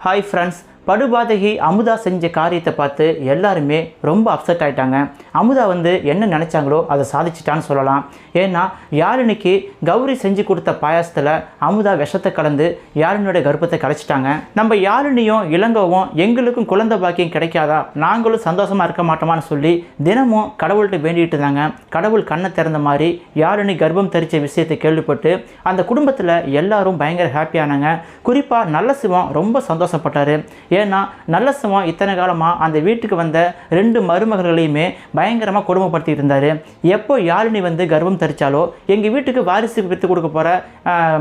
Hi friends, படுபாதகி Amudha செஞ்ச காரியத்தை பார்த்து எல்லாருமே ரொம்ப அப்செட் ஆகிட்டாங்க. அமுதா என்ன நினச்சாங்களோ அதை சாதிச்சிட்டான்னு சொல்லலாம். ஏன்னா யாழினிக்கு கௌரி செஞ்சு கொடுத்த பாயாசத்தில் அமுதா விஷத்தை கலந்து யாழினியோட கர்ப்பத்தை கலைச்சிட்டாங்க. நம்ம யாழினியும் இளங்கோவும் எங்களுக்கும் குழந்தை பாக்கியம் கிடைக்காதா, நாங்களும் சந்தோஷமாக இருக்க மாட்டோமான்னு சொல்லி தினமும் கடவுள்கிட்ட வேண்டிகிட்டு இருந்தாங்க. கடவுள் கண்ணை திறந்த மாதிரி யாழினி கர்ப்பம் தரித்த விஷயத்தை கேள்விப்பட்டு அந்த குடும்பத்தில் எல்லாரும் பயங்கர ஹாப்பியானாங்க. குறிப்பாக நல்ல சிவம் ரொம்ப சந்தோஷப்பட்டார். ஏன்னா நல்ல சிவம் இத்தனை காலமாக அந்த வீட்டுக்கு வந்த 2 மருமகர்களையுமே பயங்கரமாக கொடுமைப்படுத்திட்டு இருந்தார். எப்போ யாழினி கர்ப்பம் தரிச்சாலோ எங்கள் வீட்டுக்கு வாரிசு பெற்று கொடுக்க போகிற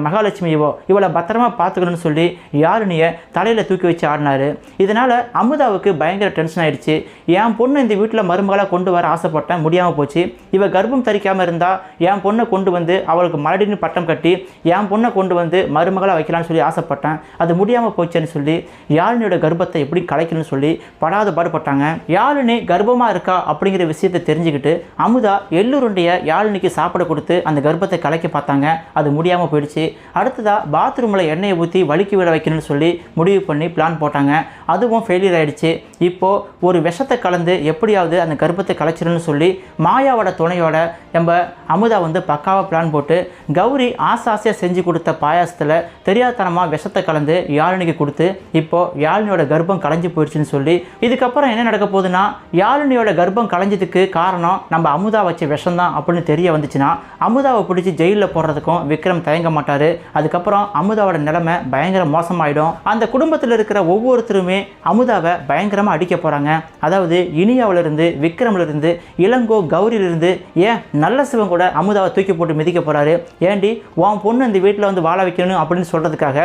மகாலட்சுமியவோ இவளை பத்திரமா பார்த்துக்கணும்னு சொல்லி யாழினியை தலையில் தூக்கி வச்சு ஆடினார். இதனால் அமுதாவுக்கு பயங்கர டென்ஷன் ஆகிடுச்சு. என் பொண்ணு இந்த வீட்டில் மருமகளாக கொண்டு வர ஆசைப்பட்டேன், முடியாமல் போச்சு. இவ கர்ப்பம் தரிக்காமல் இருந்தால் என் பொண்ணை கொண்டு வந்து அவளுக்கு மறுபடியும் பட்டம் கட்டி என் பொண்ணை கொண்டு வந்து மருமகளாக வைக்கலான்னு சொல்லி ஆசைப்பட்டேன், அது முடியாமல் போச்சுன்னு சொல்லி யாழினியோட கர்ப்பத்தை எப்படி கலைக்கணும்னு சொல்லி படாத பாடுபட்டாங்க. யாழினி கர்ப்பமாக இருக்கா அப்படிங்கிற விஷயத்தை தெரிஞ்சுக்கிட்டு அமுதா எள்ளுருண்டைய யாழினிக்கு சாப்பிட கொடுத்து அந்த கர்ப்பத்தை கலைக்க பார்த்தாங்க. அது முடியாமல் போயிடுச்சு. அடுத்ததாக பாத்ரூமில் எண்ணெயை ஊற்றி வலிக்கு விட வைக்கணும்னு சொல்லி முடிவு பண்ணி பிளான் போட்டாங்க. அதுவும் ஃபெயிலியர் ஆகிடுச்சு. இப்போது ஒரு விஷத்தை கலந்து எப்படியாவது அந்த கர்ப்பத்தை கலைச்சிடணும்னு சொல்லி மாயாவோட துணையோட நம்ம அமுதா பக்காவாக பிளான் போட்டு கௌரி ஆசாசியாக செஞ்சு கொடுத்த பாயாசத்தில் தெரியாதனமாக விஷத்தை கலந்து யாழினிக்கு கொடுத்து இப்போது யாழினியோட கர்ப்பம் கலைஞ்சு போயிடுச்சுன்னு சொல்லி இதுக்கப்புறம் என்ன நடக்க போகுதுன்னா, யாழினியோட கர்ப்பம் கலைஞ்சதுக்கு காரணம் நம்ம அமுதா வச்ச விஷம் தான் அப்படின்னு தெரிய வந்துச்சுன்னா அமுதாவை பிடிச்சி ஜெயிலில் போடுறதுக்கும் விக்ரம் தயங்க மாட்டார். அதுக்கப்புறம் அமுதாவோட நிலைமை பயங்கர மோசமாயிடும். அந்த குடும்பத்தில் இருக்கிற ஒவ்வொருத்தருமே அமுதாவை பயங்கரமாக அடிக்க போகிறாங்க. அதாவது இனியாவிலிருந்து, விக்ரமிலிருந்து, இளங்கோ, கௌரியிலிருந்து, ஏன் நல்ல சிவன் கூட அமுதாவை தூக்கி போட்டு மிதிக்க போகிறாரு. ஏண்டி உன் பொண்ணு இந்த வீட்டில் வாழ வைக்கணும் அப்படின்னு சொல்கிறதுக்காக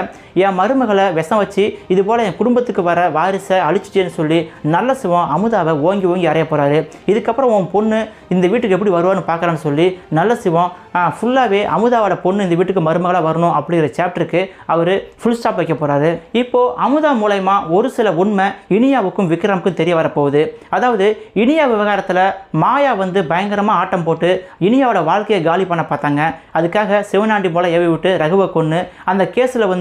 என் மருமகளை விஷம் வச்சு இது போல் என் குடும்பத்துக்கு வர வாரிசை அழிச்சிட்டேன்னு சொல்லி நல்ல சிவம் அமுதாவை ஓங்கி ஓங்கி அறைய போகிறாரு. இதுக்கப்புறம் உன் பொண்ணு இந்த வீட்டுக்கு எப்படி வருவான்னு பார்க்கலான்னு சொல்லி நல்ல சிவம் ஃபுல்லாகவே அமுதாவோட பொண்ணு இந்த வீட்டுக்கு மருமகளாக வரணும் அப்படிங்கிற சாப்டருக்கு அவர் ஃபுல் ஸ்டாப் வைக்க போகிறாரு. இப்போது அமுதா மூலயமா ஒரு சில உண்மை இனியாவுக்கும் விக்ரமுக்கும் தெரிய வரப்போகுது. அதாவது இனியா விவகாரத்தில் மாயா பயங்கரமாக ஆட்டம் போட்டு இனியாவோட வாழ்க்கையை காலி பண்ண பார்த்தாங்க. அதுக்காக சிவனாண்டி போல ஏவி விட்டு ரகுவை கொன்று அந்த கேஸில்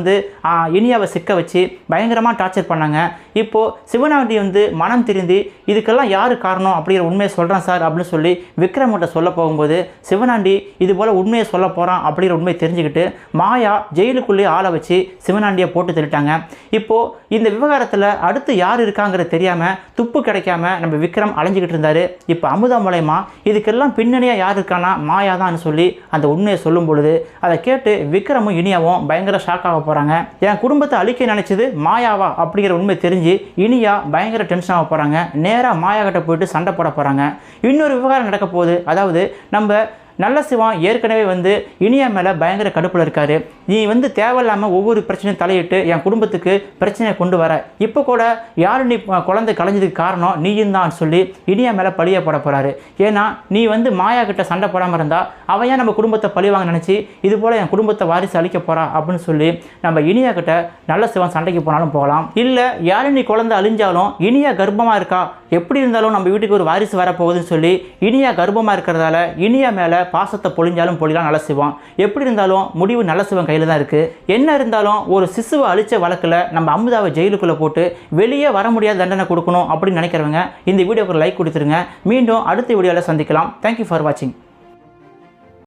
இனியாவை சிக்க வச்சு பயங்கரமாக டார்ச்சர் பண்ணாங்க. இப்போது சிவனாண்டி மனம் திருந்தி இதுக்கெல்லாம் யார் காரணம் அப்படிங்கிற உண்மையை சொல்கிறேன் சார் அப்படின்னு சொல்லி விக்ரம்கிட்ட சொல்ல போகும்போது சிவனாண்டி இது போல் உண்மையை சொல்ல போகிறான் அப்படிங்கிற உண்மையை தெரிஞ்சுக்கிட்டு மாயா ஜெயிலுக்குள்ளேயே ஆளை வச்சு சிவனாண்டியை போட்டு தள்ளிட்டாங்க. இப்போது இந்த விவகாரத்தில் அடுத்து யார் இருக்காங்கிறது தெரியாமல் துப்பு கிடைக்காம நம்ம விக்ரம் அலைஞ்சிக்கிட்டு இருந்தார். இப்போ அமுதா மூலயமா இதுக்கெல்லாம் பின்னணியாக யார் இருக்கானா மாயா தான் சொல்லி அந்த உண்மையை சொல்லும் பொழுது அதை கேட்டு விக்ரமும் இனியாவும் பயங்கர ஷாக் ஆக போகிறாங்க. என் குடும்பத்தை அழிக்க நினைச்சது மாயாவா அப்படிங்கிற உண்மை தெரிஞ்சு இனியா பயங்கர டென்ஷன் ஆக போகிறாங்க. நேராக மாயா கிட்ட போயிட்டு சண்டை போட போகிறாங்க. இன்னொரு விவகாரம் நடக்க போகுது. அதாவது நம்ம நல்ல சிவம் ஏற்கனவே இனியா மேலே பயங்கர கடுப்பில் இருக்கார். நீ தேவையில்லாமல் ஒவ்வொரு பிரச்சனையும் தலையிட்டு என் குடும்பத்துக்கு பிரச்சனையை கொண்டு வர, இப்போ கூட யாழினி குழந்தை கலைஞ்சதுக்கு காரணம் நீயும் தான் சொல்லி இனியா மேலே பழிய போட போகிறாரு. ஏன்னா நீ மாயா கிட்ட சண்டை போடாமல் இருந்தால் அவன் ஏன் நம்ம குடும்பத்தை பழி வாங்க நினச்சி இது போல் என் குடும்பத்தை வாரிசு அழிக்க போகிறா அப்படின்னு சொல்லி நம்ம இனியா கிட்ட நல்ல சிவம் சண்டைக்கு போனாலும் போகலாம். இல்லை யாழினி குழந்தை அழிஞ்சாலும் இனியா கர்ப்பமாக இருக்கா, எப்படி இருந்தாலும் நம்ம வீட்டுக்கு ஒரு வாரிசு வரப்போகுதுன்னு சொல்லி இனியா கர்ப்பமாக இருக்கிறதால இனியா மேலே பாசத்தை பொழிஞ்சாலும் பொழிலாம் நல்ல சிவம். எப்படி இருந்தாலும் முடிவு நல்ல சிவன் கையில் தான் இருக்குது. என்ன இருந்தாலும் ஒரு சிசுவை அழித்த வழக்கில் நம்ம அமுதாவை ஜெயிலுக்குள்ளே போட்டு வெளியே வர முடியாத தண்டனை கொடுக்கணும் அப்படின்னு நினைக்கிறவங்க இந்த வீடியோக்கு லைக் கொடுத்துருங்க. மீண்டும் அடுத்த வீடியோவில் சந்திக்கலாம். தேங்க்யூ ஃபார் வாட்சிங்.